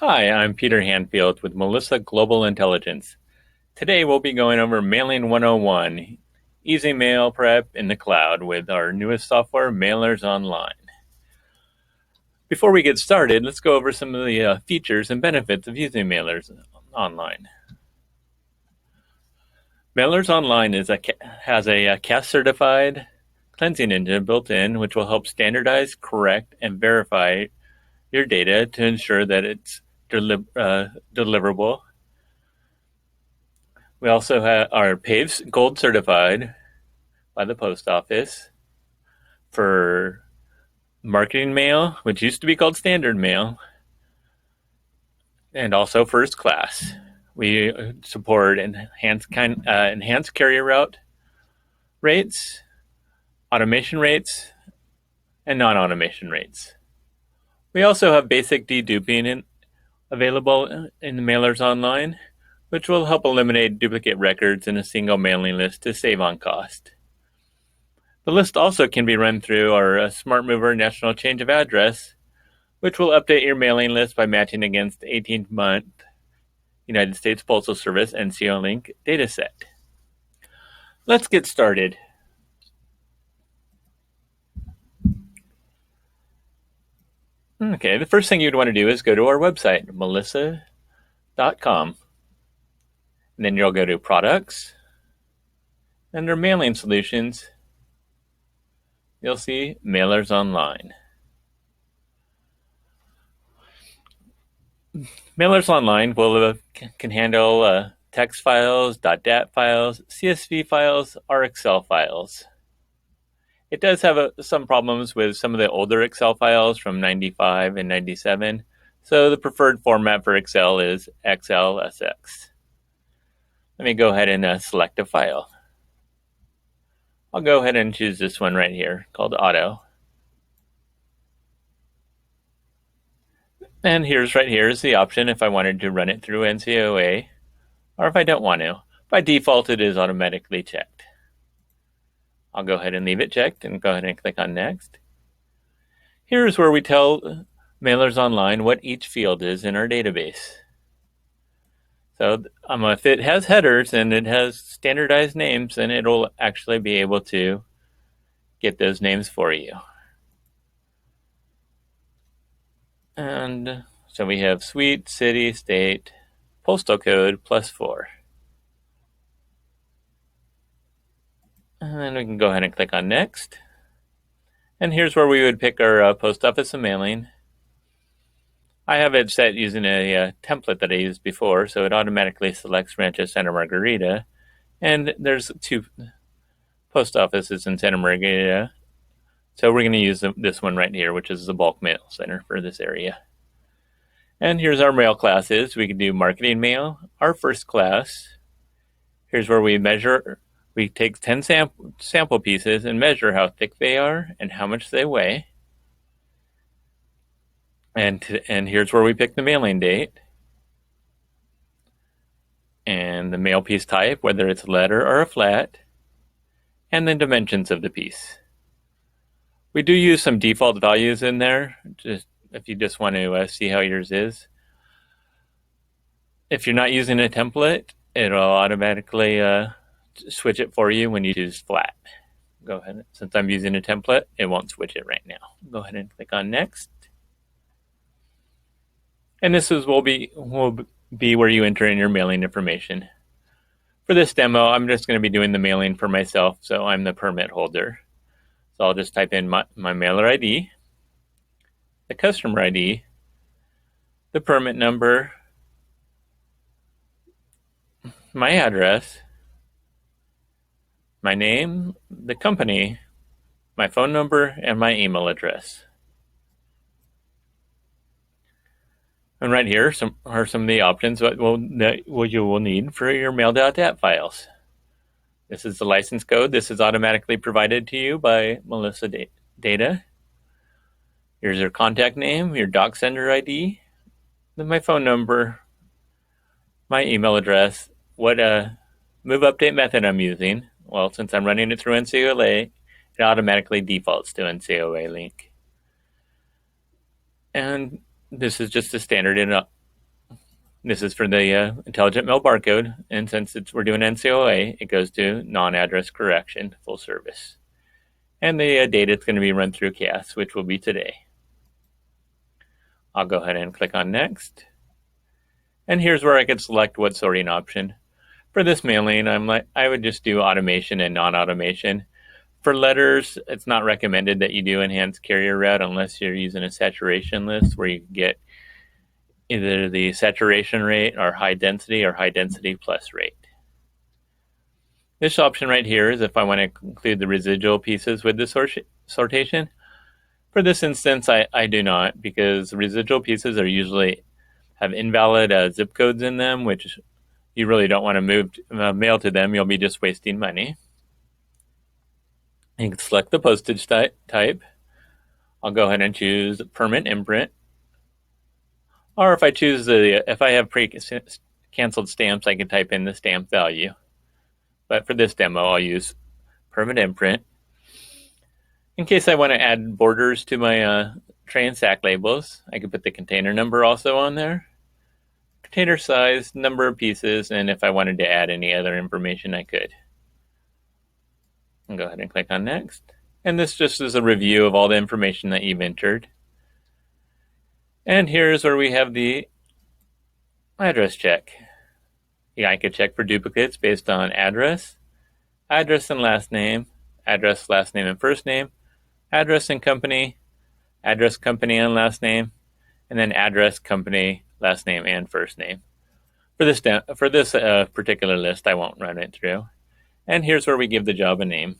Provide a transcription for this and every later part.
Hi, I'm Peter Hanfield with Melissa Global Intelligence. Today we'll be going over Mailing 101, Easy Mail Prep in the Cloud with our newest software, Mailers Online. Before we get started, let's go over some of the features and benefits of using Mailers Online. Mailers Online has a CAS-certified cleansing engine built in, which will help standardize, correct, and verify your data to ensure that it's deliverable. We also are PAVE Gold certified by the post office for marketing mail, which used to be called standard mail, and also first class. We support enhanced carrier route rates, automation rates, and non-automation rates. We also have basic deduping available in the Mailers Online, which will help eliminate duplicate records in a single mailing list to save on cost. The list also can be run through our Smart Mover National Change of Address, which will update your mailing list by matching against the 18-month United States Postal Service NCOALink dataset. Let's get started. Okay, the first thing you'd want to do is go to our website, melissa.com. And then you'll go to Products. Under Mailing Solutions, you'll see Mailers Online. Mailers Online can handle text files, .dat files, CSV files, or Excel files. It does have some problems with some of the older Excel files from 95 and 97, so the preferred format for Excel is XLSX. Let me go ahead and select a file. I'll go ahead and choose this one right here called Auto. And right here is the option if I wanted to run it through NCOA or if I don't want to. By default, it is automatically checked. I'll go ahead and leave it checked and go ahead and click on Next. Here's where we tell Mailers Online what each field is in our database. So if it has headers and it has standardized names, then it'll actually be able to get those names for you. And so we have suite, city, state, postal code, +4. And then we can go ahead and click on Next. And here's where we would pick our post office and mailing. I have it set using a template that I used before, so it automatically selects Rancho Santa Margarita. And there's 2 post offices in Santa Margarita. So we're going to use this one right here, which is the bulk mail center for this area. And here's our mail classes. We can do marketing mail, our first class. Here's where we measure. We take 10 sample pieces and measure how thick they are and how much they weigh. And here's where we pick the mailing date. And the mail piece type, whether it's a letter or a flat. And then dimensions of the piece. We do use some default values in there, just if you just want to see how yours is. If you're not using a template, it'll automatically switch it for you when you choose flat. Go ahead. Since I'm using a template, it won't switch it right now. Go ahead and click on Next. And this will be where you enter in your mailing information. For this demo, I'm just going to be doing the mailing for myself, so I'm the permit holder. So I'll just type in my mailer ID, the customer ID, the permit number, my address, my name, the company, my phone number, and my email address. And right here are some of the options that you will need for your mail.dat files. This is the license code. This is automatically provided to you by Melissa Data. Here's your contact name, your doc sender ID, then my phone number, my email address, what move update method I'm using. Well, since I'm running it through NCOA, it automatically defaults to NCOALink. And this is just a standard This is for the intelligent mail barcode, and since we're doing NCOA, it goes to non-address correction, full service. And the data is going to be run through CAS, which will be today. I'll go ahead and click on Next. And here's where I can select what sorting option. For this mailing, I would just do automation and non-automation. For letters, it's not recommended that you do enhanced carrier route unless you're using a saturation list where you get either the saturation rate or high density plus rate. This option right here is if I want to include the residual pieces with the sortation. For this instance, I do not, because residual pieces are usually have invalid zip codes in them, which you really don't want to mail to them. You'll be just wasting money. You can select the postage type. I'll go ahead and choose permanent imprint. Or if I have pre-canceled stamps, I can type in the stamp value. But for this demo, I'll use permanent imprint. In case I want to add borders to my tray and sack labels, I can put the container number also on there, container size, number of pieces, and if I wanted to add any other information, I could. I'll go ahead and click on Next. And this just is a review of all the information that you've entered. And here's where we have the address check. Yeah, I could check for duplicates based on address and last name, address, last name, and first name, address and company, address, company, and last name, and then address, company, last name, and first name. For this particular list, I won't run it through. And here's where we give the job a name.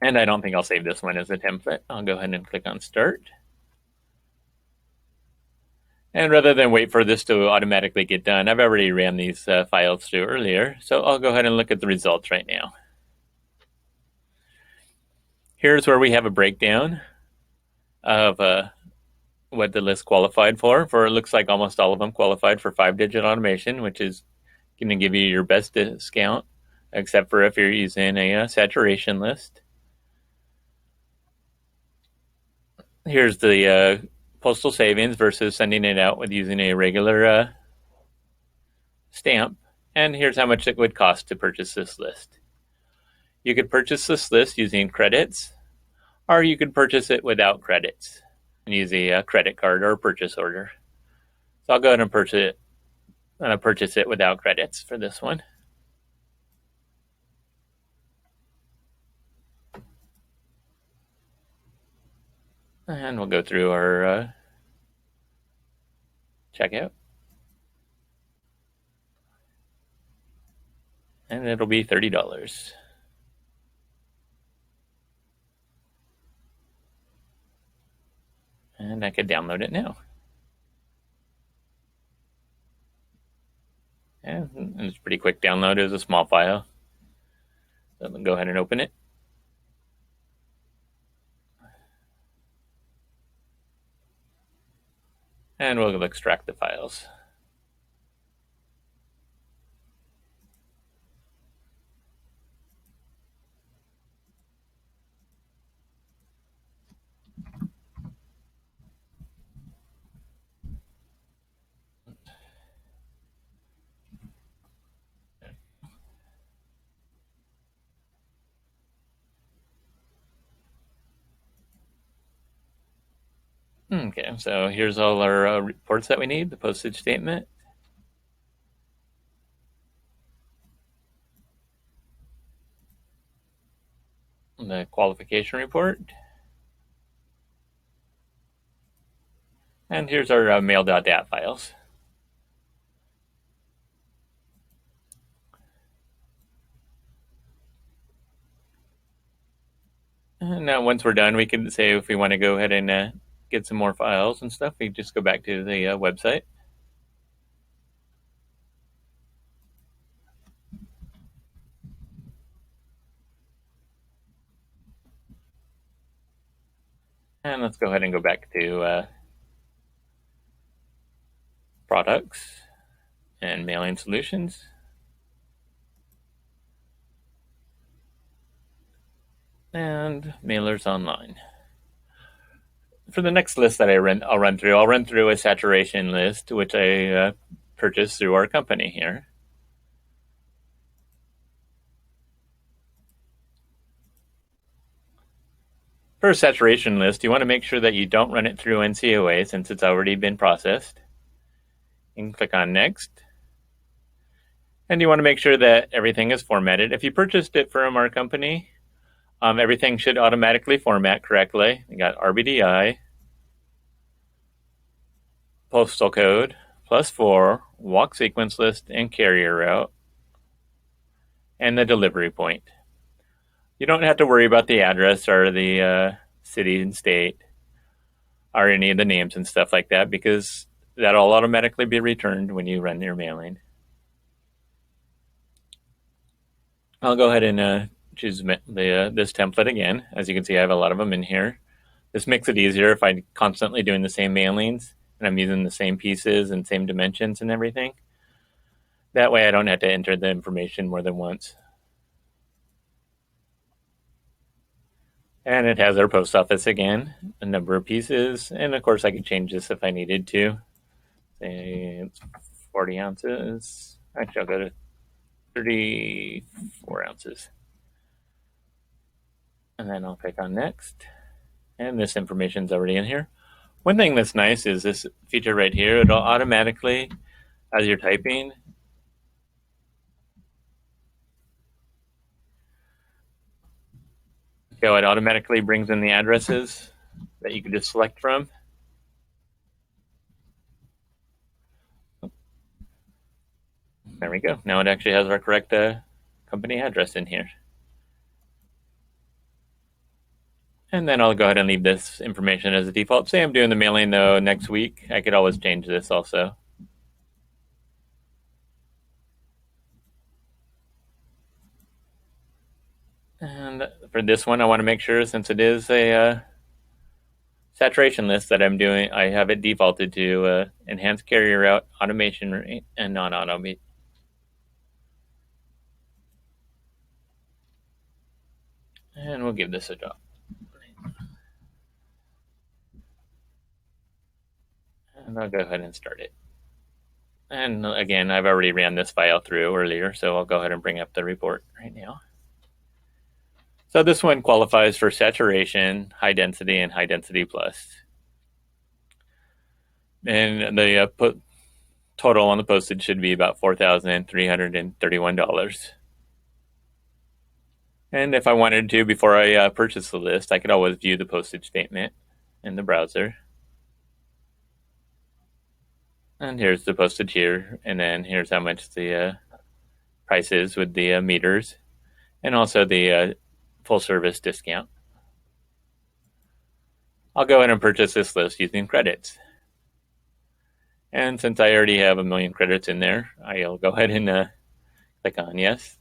And I don't think I'll save this one as a template. I'll go ahead and click on Start. And rather than wait for this to automatically get done, I've already ran these files through earlier. So I'll go ahead and look at the results right now. Here's where we have a breakdown of what the list qualified for. It looks like almost all of them qualified for 5-digit automation, which is going to give you your best discount, except for if you're using a saturation list. Here's the postal savings versus sending it out with using a regular stamp. And here's how much it would cost to purchase this list. You could purchase this list using credits, or you could purchase it without credits and use a credit card or a purchase order. So I'll go ahead and purchase it without credits for this one. And we'll go through our checkout. And it'll be $30. And I could download it now. And it's a pretty quick download. It was a small file. So I'm going to go ahead and open it. And we'll extract the files. Okay, so here's all our reports that we need, the postage statement, the qualification report, and here's our mail.dat files. And now once we're done, we can say if we want to go ahead and get some more files and stuff, we just go back to the website. And let's go ahead and go back to products and mailing solutions. And mailers online. For the next list that I'll run through a saturation list, which I purchased through our company here. For a saturation list, you want to make sure that you don't run it through NCOA since it's already been processed. You can click on Next. And you want to make sure that everything is formatted. If you purchased it from our company, everything should automatically format correctly. We got RBDI, postal code, +4, walk sequence list, and carrier route, and the delivery point. You don't have to worry about the address or the city and state or any of the names and stuff like that because that'll automatically be returned when you run your mailing. I'll go ahead and choose this template again. As you can see, I have a lot of them in here. This makes it easier if I'm constantly doing the same mailings and I'm using the same pieces and same dimensions and everything. That way I don't have to enter the information more than once. And it has our post office again, a number of pieces, and of course I could change this if I needed to. Say it's 40 ounces. Actually, I'll go to 34 ounces. And then I'll click on next. And this information is already in here. One thing that's nice is this feature right here. It'll automatically, as you're typing, so it automatically brings in the addresses that you can just select from. There we go. Now it actually has our correct company address in here. And then I'll go ahead and leave this information as a default. Say I'm doing the mailing though next week. I could always change this also. And for this one, I want to make sure, since it is a saturation list that I'm doing, I have it defaulted to enhanced carrier route, automation rate, and non-automate. And we'll give this a drop. And I'll go ahead and start it. And again, I've already ran this file through earlier, so I'll go ahead and bring up the report right now. So this one qualifies for saturation, high density, and high density plus. And the total on the postage should be about $4,331. And if I wanted to, before I purchase the list, I could always view the postage statement in the browser. And here's the postage here, and then here's how much the price is with the meters, and also the full service discount. I'll go ahead and purchase this list using credits. And since I already have 1 million credits in there, I'll go ahead and click on yes.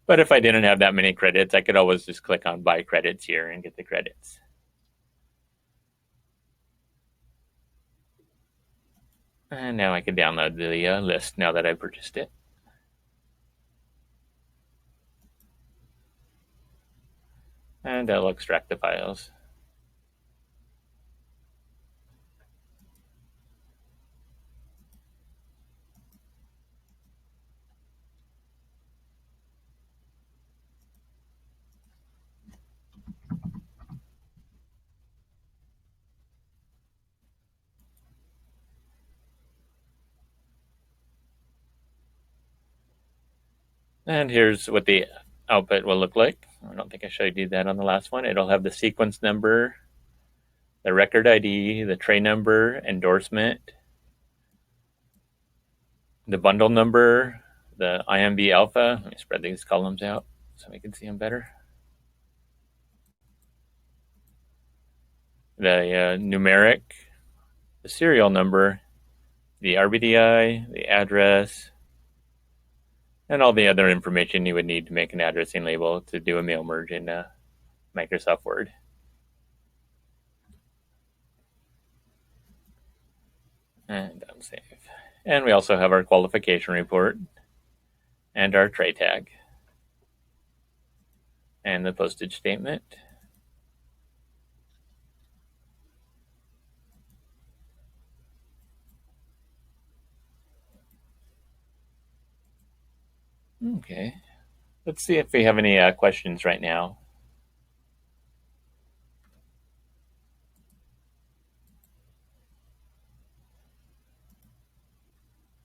But if I didn't have that many credits, I could always just click on buy credits here and get the credits. And now I can download the list now that I purchased it. And I'll extract the files. And here's what the output will look like. I don't think I showed you that on the last one. It'll have the sequence number, the record ID, the tray number, endorsement, the bundle number, the IMB alpha. Let me spread these columns out so we can see them better. The numeric, the serial number, the RBDI, the address, and all the other information you would need to make an addressing label to do a mail merge in Microsoft Word. And unsave. And we also have our qualification report and our tray tag and the postage statement. Okay. Let's see if we have any questions right now.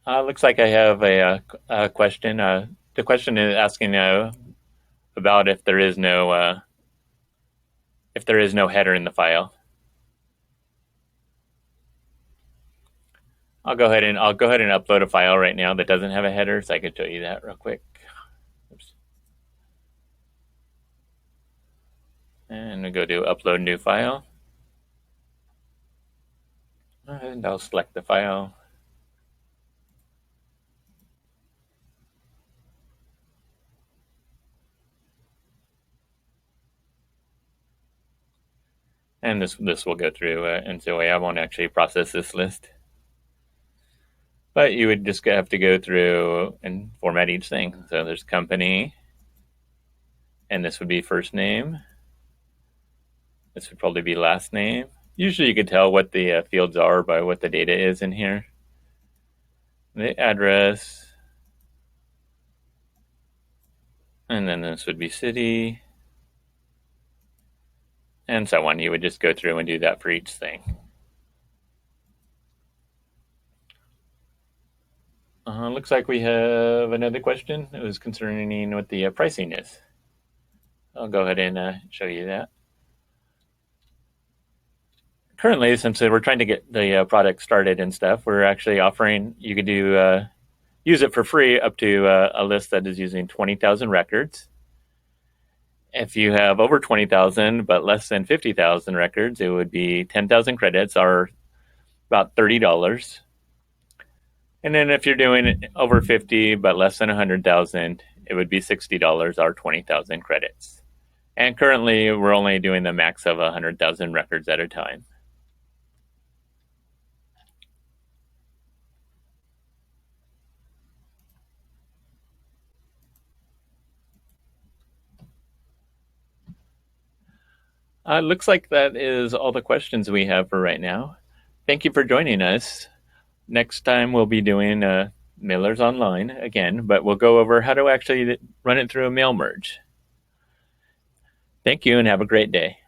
Looks like I have a question. The question is asking about if there is no header in the file. I'll go ahead and upload a file right now that doesn't have a header, so I can show you that real quick. Oops. And we'll go to upload new file. And I'll select the file. And this will go through NCOA. I won't actually process this list. But you would just have to go through and format each thing. So there's company, and this would be first name. This would probably be last name. Usually you could tell what the fields are by what the data is in here. The address. And then this would be city. And so on. You would just go through and do that for each thing. Looks like we have another question. It was concerning what the pricing is. I'll go ahead and show you that. Currently, since we're trying to get the product started and stuff, we're actually offering, you could use it for free up to a list that is using 20,000 records. If you have over 20,000 but less than 50,000 records, it would be 10,000 credits, or about $30. And then if you're doing over 50 but less than 100,000, it would be $60, or 20,000 credits. And currently, we're only doing the max of 100,000 records at a time. Looks like that is all the questions we have for right now. Thank you for joining us. Next time we'll be doing mailers online again, but we'll go over how to actually run it through a mail merge. Thank you and have a great day.